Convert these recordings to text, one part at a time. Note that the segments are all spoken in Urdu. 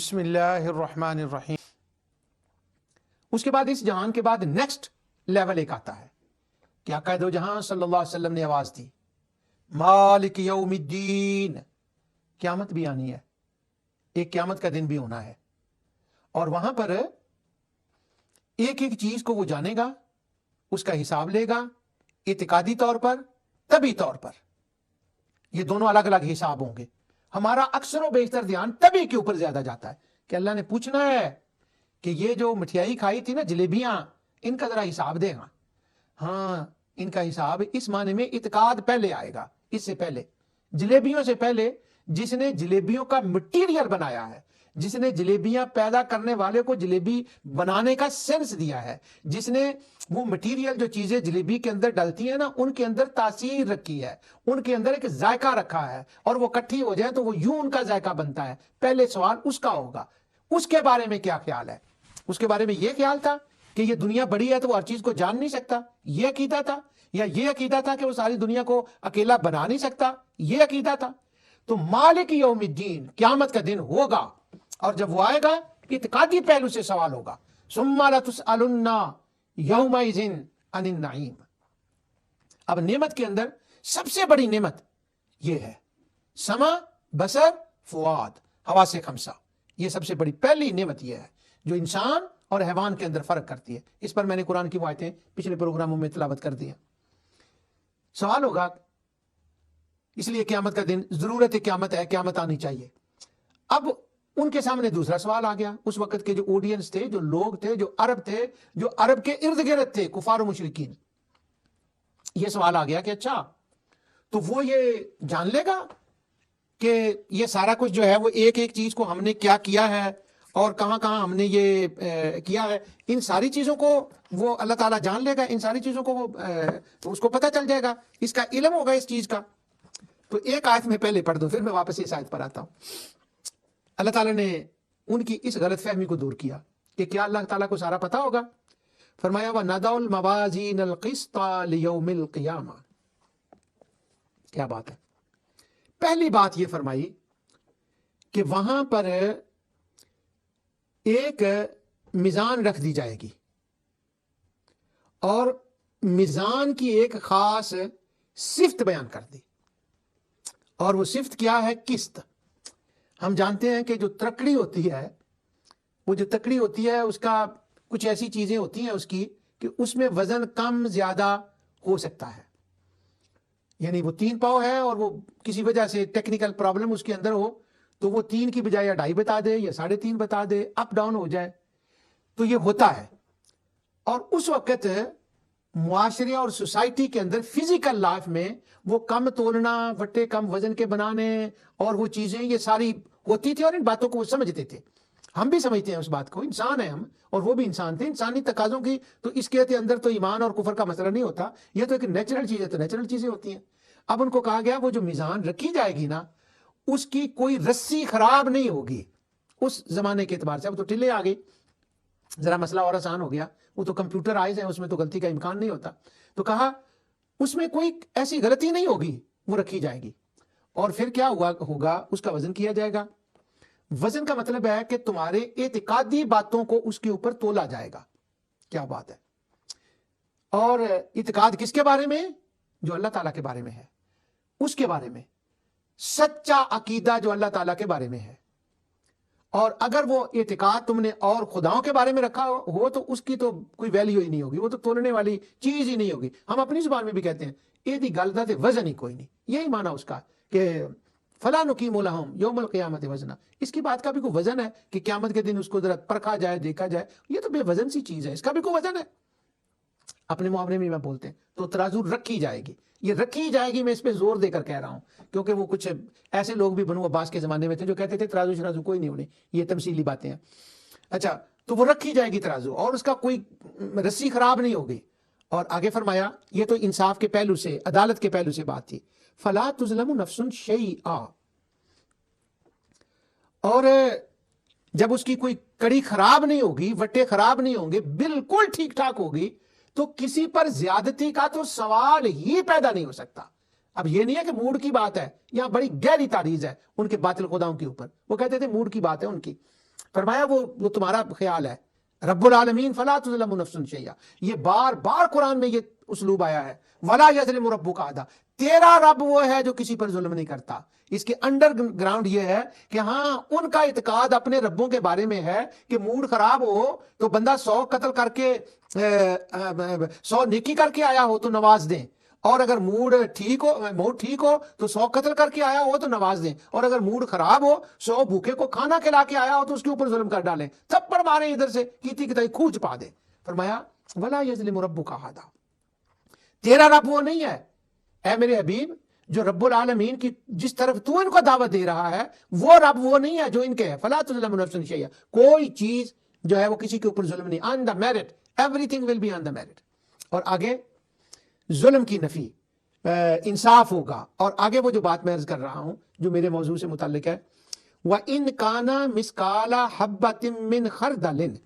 بسم اللہ الرحمن الرحیم. اس کے بعد اس جہان کے بعد نیکسٹ لیول ایک آتا ہے کہ آقا دو جہاں صلی اللہ علیہ وسلم نے آواز دی مالک یوم الدین. قیامت بھی آنی ہے, ایک قیامت کا دن بھی ہونا ہے, اور وہاں پر ایک ایک چیز کو وہ جانے گا, اس کا حساب لے گا, اعتقادی طور پر, طبی طور پر. یہ دونوں الگ الگ حساب ہوں گے. ہمارا اکثر و بیشتر دھیان طبی کے اوپر زیادہ جاتا ہے کہ اللہ نے پوچھنا ہے کہ یہ جو مٹھائی کھائی تھی نا, جلیبیاں, ان کا ذرا حساب دے گا. ہاں, ان کا حساب اس معنی میں اعتقاد پہلے آئے گا. اس سے پہلے, جلیبیوں سے پہلے, جس نے جلیبیوں کا مٹیریل بنایا ہے, جس نے جلیبیاں پیدا کرنے والے کو جلیبی بنانے کا سینس دیا ہے, جس نے وہ مٹیریل جو چیزیں جلیبی کے اندر ڈلتی ہیں نا, ان کے اندر تاثیر رکھی ہے, ان کے اندر ایک ذائقہ رکھا ہے, اور وہ کٹھی ہو جائے تو وہ یوں ان کا ذائقہ بنتا ہے. پہلے سوال اس کا ہوگا. اس کے بارے میں کیا خیال ہے؟ اس کے بارے میں یہ خیال تھا کہ یہ دنیا بڑی ہے تو وہ ہر چیز کو جان نہیں سکتا, یہ عقیدہ تھا, یا یہ عقیدہ تھا کہ وہ ساری دنیا کو اکیلا بنا نہیں سکتا, یہ عقیدہ تھا. تو مالک یوم الدین, قیامت کا دن ہوگا, اور جب وہ آئے گا اعتقادی پہلو سے سوال ہوگا. ثم لتسألن یومئذ عن النعیم. اب نعمت کے اندر سب سے بڑی نعمت یہ ہے سمع, بصر, فؤاد, حواس خمسہ. یہ سب سے بڑی پہلی نعمت یہ ہے جو انسان اور حیوان کے اندر فرق کرتی ہے. اس پر میں نے قرآن کی وہ آیتیں پچھلے پروگراموں میں تلاوت کر دی ہیں. سوال ہوگا, اس لیے قیامت کا دن ضرورت قیامت ہے, قیامت آنی چاہیے. اب ان کے سامنے دوسرا سوال آ گیا. اس وقت کے جو آڈینس تھے, جو لوگ تھے, جو عرب تھے, جو عرب کے ارد گرد تھے, کفار و مشرکین, یہ سوال آ گیا کہ اچھا تو وہ یہ جان لے گا کہ یہ سارا کچھ جو ہے وہ ایک ایک چیز کو ہم نے کیا کیا ہے اور کہاں کہاں ہم نے یہ کیا ہے, ان ساری چیزوں کو وہ اللہ تعالیٰ جان لے گا, ان ساری چیزوں کو وہ اس کو پتہ چل جائے گا, اس کا علم ہوگا اس چیز کا. تو ایک آیت میں پہلے پڑھ دوں, پھر میں واپس اس آیت پر آتا ہوں. اللہ تعالیٰ نے ان کی اس غلط فہمی کو دور کیا کہ کیا اللہ تعالیٰ کو سارا پتا ہوگا. فرمایا وَنَضَعُ الْمَوَازِينَ الْقِسْطَ لِيَوْمِ الْقِيَامَةِ. کیا بات ہے. پہلی بات یہ فرمائی کہ وہاں پر ایک میزان رکھ دی جائے گی, اور میزان کی ایک خاص صفت بیان کر دی, اور وہ صفت کیا ہے؟ قسط. ہم جانتے ہیں کہ جو ترکڑی ہوتی ہے, وہ جو تکڑی ہوتی ہے اس کا کچھ ایسی چیزیں ہوتی ہیں اس کی کہ اس میں وزن کم زیادہ ہو سکتا ہے. یعنی وہ 3 پاؤ ہے اور وہ کسی وجہ سے ٹیکنیکل پرابلم اس کے اندر ہو تو وہ 3 کی بجائے یا 2.5 بتا دے یا 3.5 بتا دے, اپ ڈاؤن ہو جائے. تو یہ ہوتا ہے. اور اس وقت معاشرے اور سوسائٹی کے اندر فزیکل لائف میں وہ کم تولنا, وٹے کم وزن کے بنانے اور وہ چیزیں یہ ساری ہوتی تھی, اور ان باتوں کو وہ سمجھتے تھے. ہم بھی سمجھتے ہیں اس بات کو, انسان ہیں ہم, اور وہ بھی انسان تھے. انسانی تقاضوں کی تو اس کے اندر تو ایمان اور کفر کا مسئلہ نہیں ہوتا, یہ تو ایک نیچرل چیز ہے, تو نیچرل چیزیں ہوتی ہیں. اب ان کو کہا گیا وہ جو میزان رکھی جائے گی نا, اس کی کوئی رسی خراب نہیں ہوگی. اس زمانے کے اعتبار سے اب تو ٹلے آ گئی, ذرا مسئلہ اور آسان ہو گیا. وہ تو کمپیوٹرائز ہیں, اس میں تو غلطی کا امکان نہیں ہوتا. تو کہا اس میں کوئی ایسی غلطی نہیں ہوگی, وہ رکھی جائے گی. اور پھر کیا ہوگا, اس کا وزن کیا جائے گا. وزن کا مطلب ہے کہ تمہارے اعتقادی باتوں کو اس کے اوپر تولا جائے گا. کیا بات ہے. اور اعتقاد کس کے بارے میں؟ جو اللہ تعالیٰ کے بارے میں ہے, اس کے بارے میں. سچا عقیدہ جو اللہ تعالیٰ کے بارے میں ہے. اور اگر وہ اعتقاد تم نے اور خداؤں کے بارے میں رکھا ہو تو اس کی تو کوئی ویلیو ہی نہیں ہوگی, وہ تو تولنے والی چیز ہی نہیں ہوگی. ہم اپنی زبان میں بھی کہتے ہیں یہ دی گل دا تے وزن ہی کوئی نہیں. یہی معنی اس کا کہ فلا نقیم لہم یوم القیامت وزنا. اس کی بات کا بھی کوئی وزن ہے کہ قیامت کے دن اس کو ذرا پرکھا جائے, دیکھا جائے. یہ تو بے وزن سی چیز ہے, اس کا بھی کوئی وزن ہے. اپنے معاملے میں بولتے ہیں تو ترازو رکھی جائے گی. یہ رکھی جائے گی, میں اس پہ زور دے کر کہہ رہا ہوں, کیونکہ وہ کچھ ایسے لوگ بھی بنو عباس کے زمانے میں تھے جو کہتے تھے ترازو شرازو کوئی نہیں ہونے, یہ تمثیلی باتیں ہیں. اچھا, تو وہ رکھی جائے گی ترازو, اور اس کا کوئی رسی خراب نہیں ہوگی. اور آگے فرمایا, یہ تو انصاف کے پہلو سے, عدالت کے پہلو سے بات تھی. فلا تظلم نفس شیئا. اور جب اس کی کوئی کڑی خراب نہیں ہوگی, وٹے خراب نہیں ہوں گے, بالکل ٹھیک ٹھاک ہوگی, تو کسی پر زیادتی کا تو سوال ہی پیدا نہیں ہو سکتا. اب یہ نہیں ہے کہ موڈ کی بات ہے, یہاں بڑی گہری تعریض ہے ان کے باطل خداؤں کے اوپر. وہ کہتے تھے موڈ کی بات ہے ان کی. فرمایا وہ تمہارا خیال ہے. رب العالمین فلا تظلم نفس شیئا, یہ بار بار قرآن میں یہ اسلوب آیا ہے. ولا یظلم ربک احدا, تیرا رب وہ ہے جو کسی پر ظلم نہیں کرتا. اس کے انڈر گراؤنڈ یہ ہے کہ ہاں ان کا اعتقاد اپنے ربوں کے بارے میں ہے کہ موڈ خراب ہو تو بندہ 100 قتل کر کے 100 نیکی کر کے آیا ہو تو نواز دیں, اور اگر موڈ ٹھیک ہو تو 100 قتل کر کے آیا ہو تو نواز دیں, اور اگر موڈ خراب ہو 100 بھوکے کو کھانا کھلا کے آیا ہو تو اس کے اوپر ظلم کر ڈالیں, تھپڑ ماریں ادھر سے کیتی کتائی کھوج پا دیں. فرمایا ولا یظلم ربک احدا, تیرا رب وہ نہیں ہے اے میرے حبیب جو رب العالمین کی جس طرف تو ان کو دعوت دے رہا ہے, وہ رب وہ نہیں ہے جو ان کے ہے. فلا تظلم نفس شیئا, کوئی چیز جو ہے وہ کسی کے اوپر ظلم نہیں. On the merit, everything will be on the merit. اور آگے ظلم کی نفی, انصاف ہوگا. اور آگے وہ جو بات میں عرض کر رہا ہوں جو میرے موضوع سے متعلق ہے, وَإِن كَانَ مِثْقَالَ حَبَّةٍ مِّنْ خَرْدَلٍ,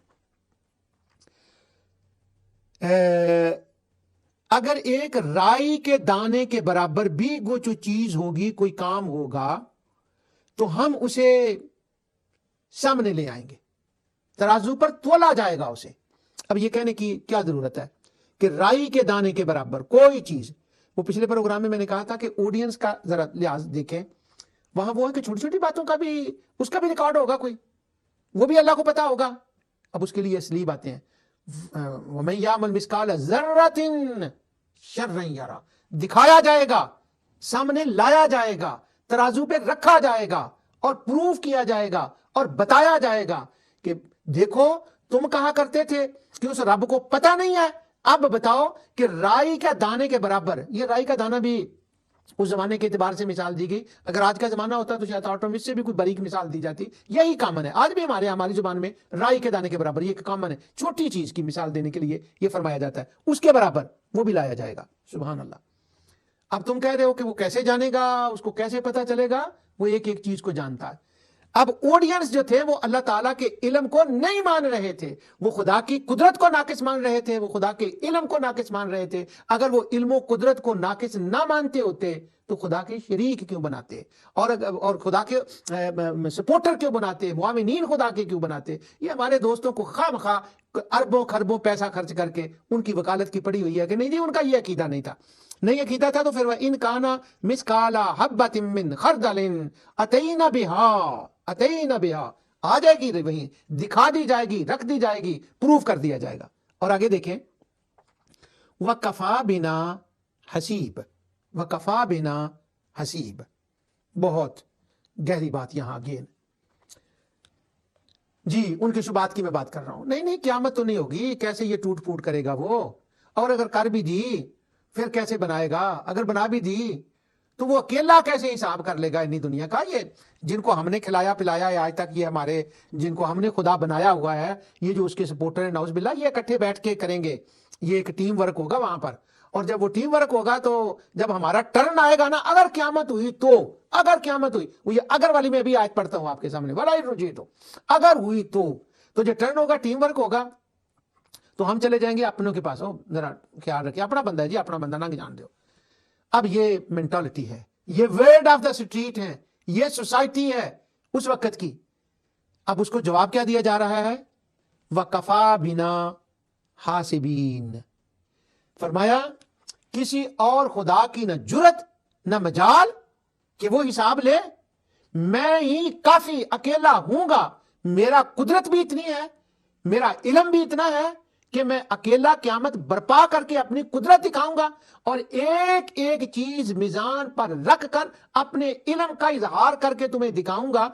اگر ایک رائی کے دانے کے برابر بھی وہ جو چیز ہوگی, کوئی کام ہوگا, تو ہم اسے سامنے لے آئیں گے, ترازو پر تولا جائے گا اسے. اب یہ کہنے کی کیا ضرورت ہے کہ رائی کے دانے کے برابر کوئی چیز, وہ پچھلے پروگرام میں میں نے کہا تھا کہ آڈینس کا ذرا لحاظ دیکھیں, وہاں وہ ہے کہ چھوٹی چھوٹی باتوں کا بھی اس کا بھی ریکارڈ ہوگا, کوئی وہ بھی اللہ کو پتا ہوگا. اب اس کے لیے اسلیب آتے ہیں, وَمَن يَعْمَلْ مِثْقَالَ ذَرَّةٍ شَرًّا يَرَهُ, دکھایا جائے گا, سامنے لایا جائے گا, ترازو پہ رکھا جائے گا اور پروف کیا جائے گا اور بتایا جائے گا کہ دیکھو تم کہا کرتے تھے کہ اس رب کو پتہ نہیں ہے, اب بتاؤ کہ رائی کا دانے کے برابر, یہ رائی کا دانہ بھی اس زمانے کے اعتبار سے مثال دی گئی, اگر آج کا زمانہ ہوتا تو شاید آٹومیٹ سے بھی کوئی باریک مثال دی جاتی. یہی کامن ہے آج بھی ہماری زبان میں, رائی کے دانے کے برابر, یہ کامن ہے. چھوٹی چیز کی مثال دینے کے لیے یہ فرمایا جاتا ہے, اس کے برابر وہ بھی لایا جائے گا. سبحان اللہ. اب تم کہہ رہے ہو کہ وہ کیسے جانے گا, اس کو کیسے پتا چلے گا, وہ ایک ایک چیز کو جانتا ہے. اب آڈینس جو تھے وہ اللہ تعالیٰ کے علم کو نہیں مان رہے تھے, وہ خدا کی قدرت کو ناقص مان رہے تھے, وہ خدا کے علم کو ناقص مان رہے تھے. اگر وہ علم و قدرت کو ناقص نہ مانتے ہوتے تو خدا کے شریک کیوں بناتے, اور خدا کے سپورٹر کیوں بناتے, معاونین خدا کے کیوں بناتے. یہ ہمارے دوستوں کو خواہ مخواہ اربوں خربوں پیسہ خرچ کر کے ان کی وکالت کی پڑی ہوئی ہے کہ نہیں جی ان کا یہ عقیدہ نہیں تھا, نہیں عقیدہ تھا تو پھر وَإِن كَانَ مِثْقَالَ حَبَّةٍ مِّنْ خَرْدَلٍ أَتَيْنَا بِهَا, آ جائے گی, وہیں دکھا دی جائے گی, رکھ دی جائے گی, پروف کر دیا جائے گا. اور آگے دیکھیں, وَكَفَى بِنَا حَسِيبٌ, وَكَفَى بِنَا حَسِيبٌ, بہت گہری بات یہاں اگین. جی ان کی شبہات کی میں بات کر رہا ہوں. نہیں قیامت تو نہیں ہوگی, کیسے یہ ٹوٹ پھوٹ کرے گا وہ, اور اگر کر بھی دی پھر کیسے بنائے گا, اگر بنا بھی دی تو وہ اکیلا کیسے حساب کر لے گا اتنی دنیا کا. یہ جن کو ہم نے کھلایا پلایا ہے آج تک, یہ ہمارے جن کو ہم نے خدا بنایا ہوا ہے, یہ جو اس کے سپورٹر ہیں نعوذ باللہ, یہ اکٹھے بیٹھ کے کریں گے, یہ ایک ٹیم ورک ہوگا وہاں پر. اور جب وہ ٹیم ورک ہوگا تو جب ہمارا ٹرن آئے گا نا, اگر قیامت ہوئی تو, اگر قیامت ہوئی, وہ یہ اگر والی میں بھی آیت پڑھتا ہوں آپ کے سامنے, ولا رجی تو, اگر ہوئی تو جو ٹرن ہوگا ٹیم ورک ہوگا تو ہم چلے جائیں گے اپنوں کے پاس, ذرا خیال رکھیں اپنا بندہ ہے جی, اپنا بندہ نہ جان دو. اب یہ مینٹالٹی ہے, یہ ورڈ آف دا اسٹریٹ ہے, یہ سوسائٹی ہے اس وقت کی. اب اس کو جواب کیا دیا جا رہا ہے, وَكَفَى بِنَا حَاسِبِينَ, فرمایا کسی اور خدا کی نہ جرت نہ مجال کہ وہ حساب لے, میں ہی کافی اکیلا ہوں گا, میرا قدرت بھی اتنی ہے, میرا علم بھی اتنا ہے کہ میں اکیلا قیامت برپا کر کے اپنی قدرت دکھاؤں گا, اور ایک ایک چیز میزان پر رکھ کر اپنے علم کا اظہار کر کے تمہیں دکھاؤں گا